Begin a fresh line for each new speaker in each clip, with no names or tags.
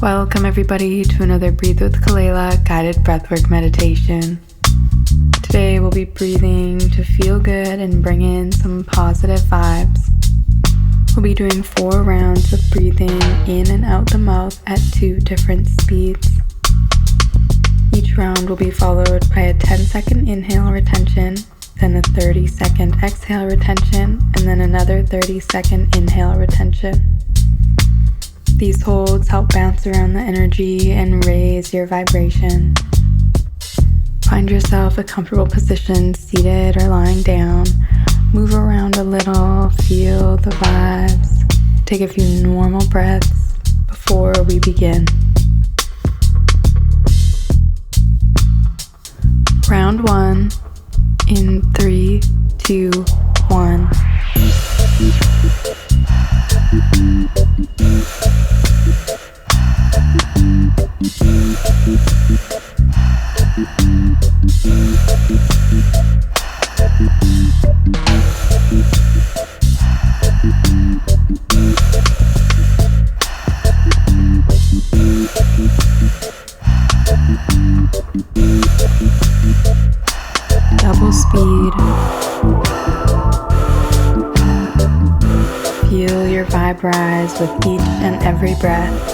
Welcome everybody to another Breathe with Kelaila guided breathwork meditation. Today we'll be breathing to feel good and bring in some positive vibes. We'll be doing 4 rounds of breathing in and out the mouth at 2 different speeds. Each round will be followed by a 10-second inhale retention, then a 30-second exhale retention, and then another 30-second inhale retention. These holds help bounce around the energy and raise your vibration. Find yourself a comfortable position, seated or lying down. Move around a little, feel the vibes. Take a few normal breaths before we begin. Round 1 in 3, 2, 1. Double speed. Feel your vibe rise with each and every breath.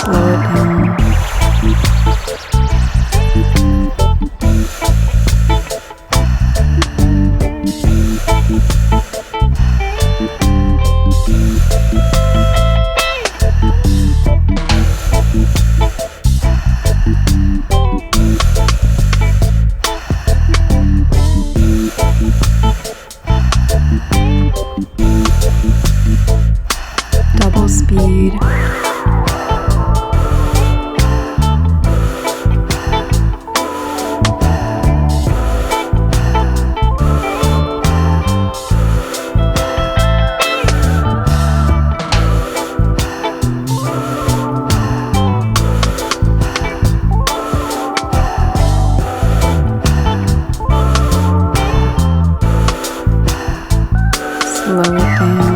Slow it down. Double speed. Slow it down.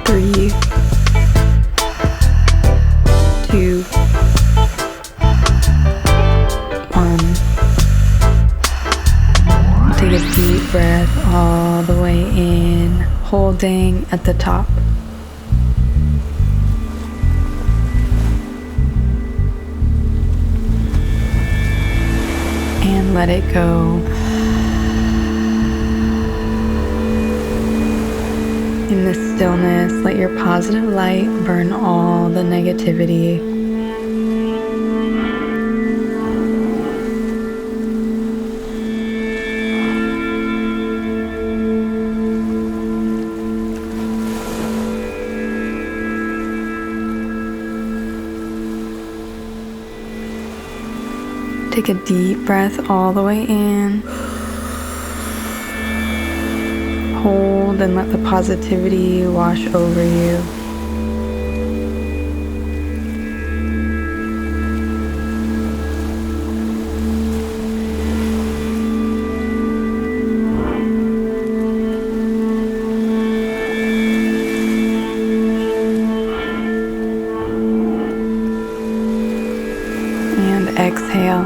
Three, 2, 1. Take a deep breath all the way in, holding at the top. And let it go. In the stillness, let your positive light burn all the negativity. Take a deep breath all the way in. Hold and let the positivity wash over you. And exhale.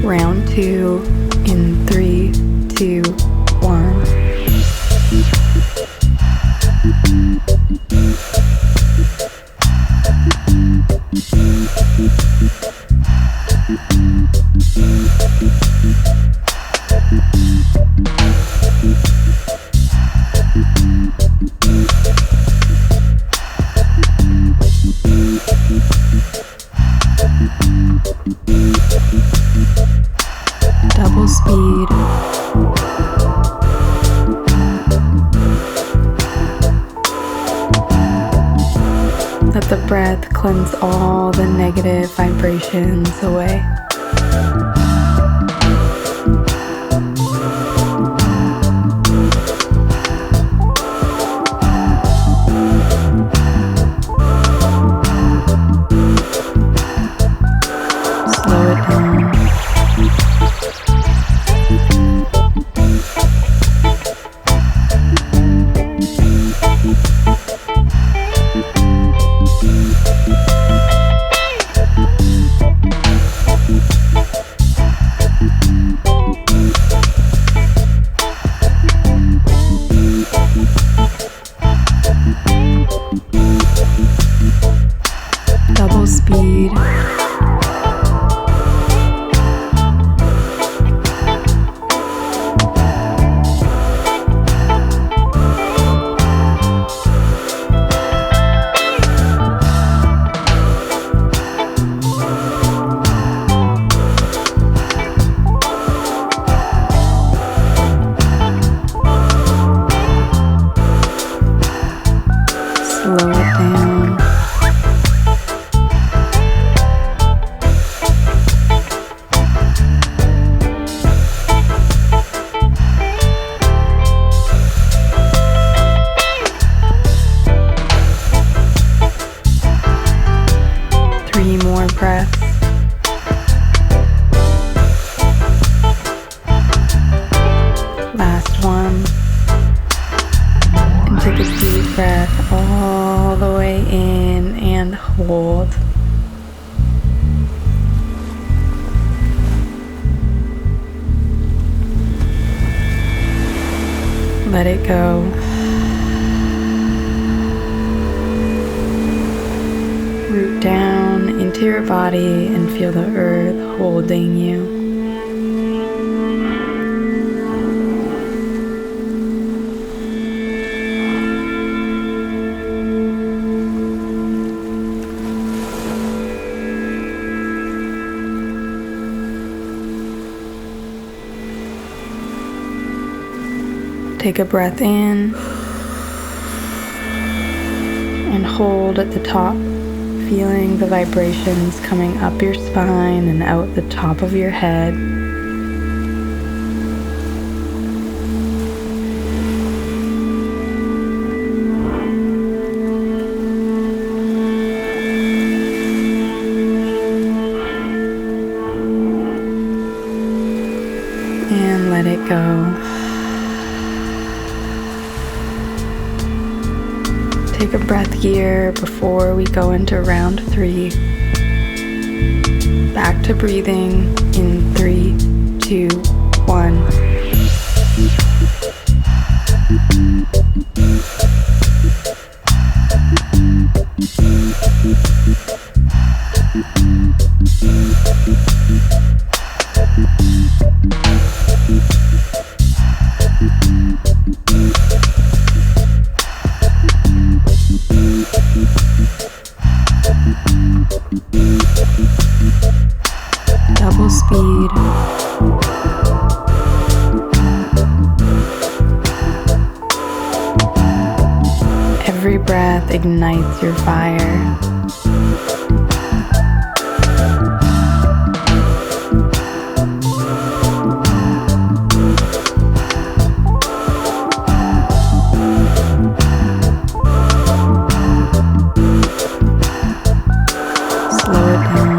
Round 2 in 3, 2, 1. speed. Let the breath cleanse all the negative vibrations away. Slow it down. Double speed. Slow it down. Three more breaths. Last one. And take a deep breath all the way in and hold. Let it go. Root down into your body and feel the earth holding you. Take a breath in and hold at the top, feeling the vibrations coming up your spine and out the top of your head. And let it go. Take a breath here before we go into round 3. Back to breathing in 3, 2, 1. Double speed. Every breath ignites your fire. Slow it down.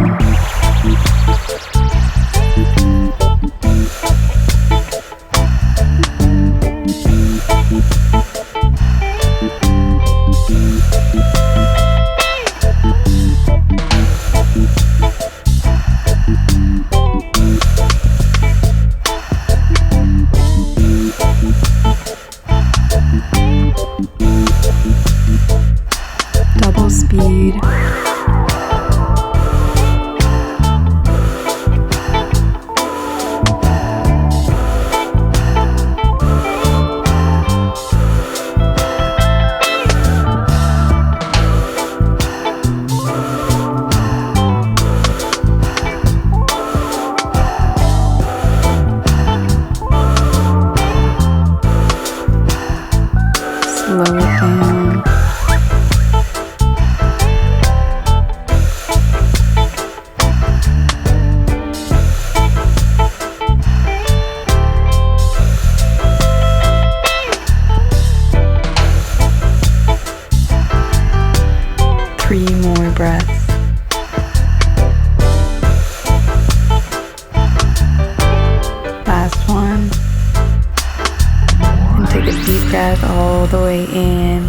breath all the way in,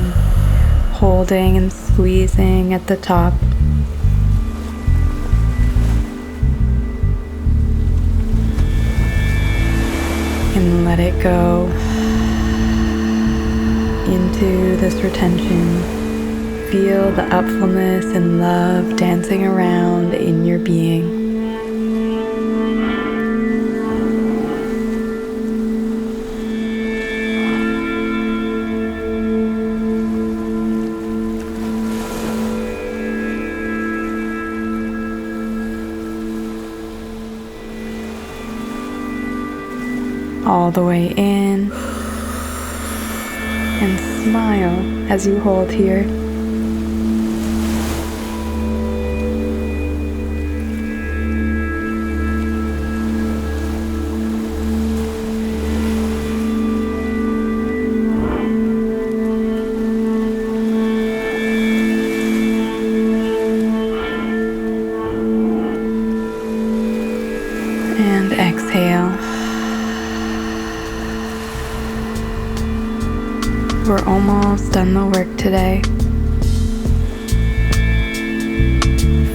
holding and squeezing at the top. And let it go into this retention. Feel the upfulness and love dancing around in your being. All the way in, and smile as you hold here. And exhale. We're almost done the work today.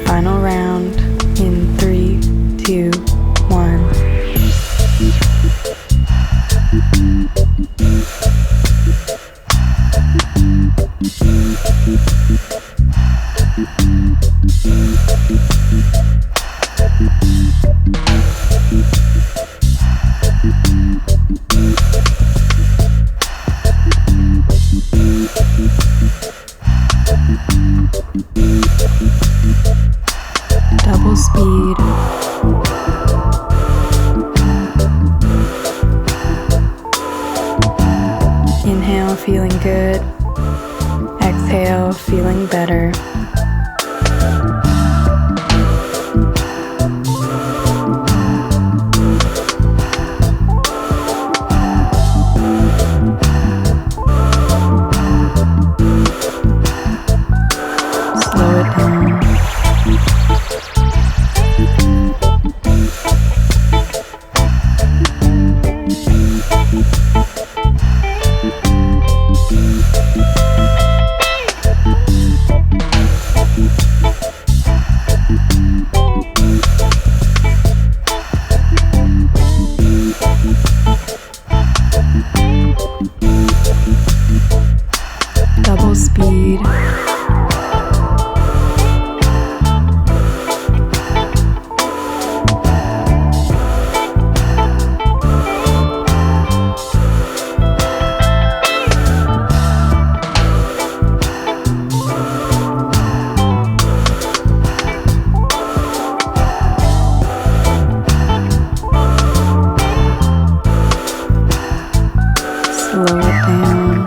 Final round in 3, 2, 1. Double speed. Inhale, feeling good. Exhale, feeling better. Slow it down. Double speed. Slow it down.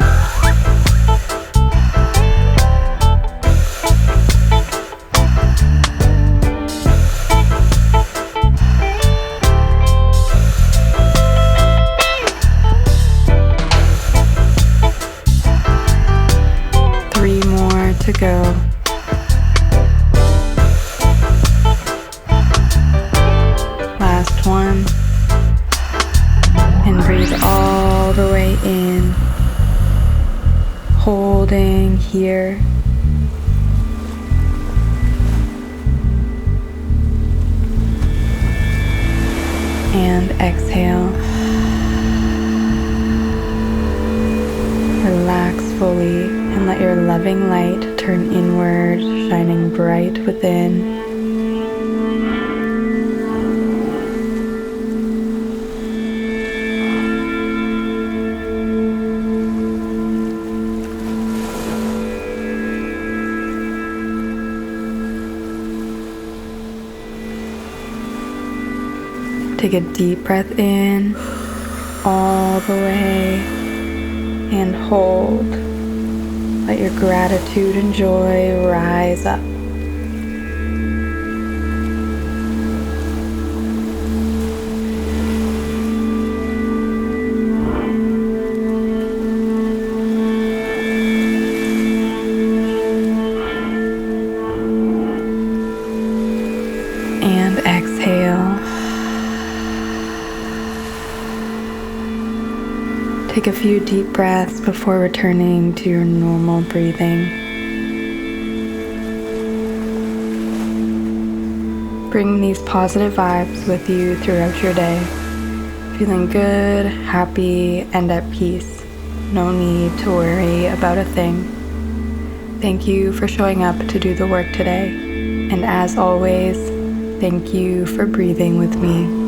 Three more to go. Last one. And breathe all the way in, holding here. And exhale. Relax fully and let your loving light turn inward, shining bright within. Take a deep breath in, all the way, and hold. Let your gratitude and joy rise up. And exhale. Take a few deep breaths before returning to your normal breathing. Bring these positive vibes with you throughout your day. Feeling good, happy, and at peace. No need to worry about a thing. Thank you for showing up to do the work today. And as always, thank you for breathing with me.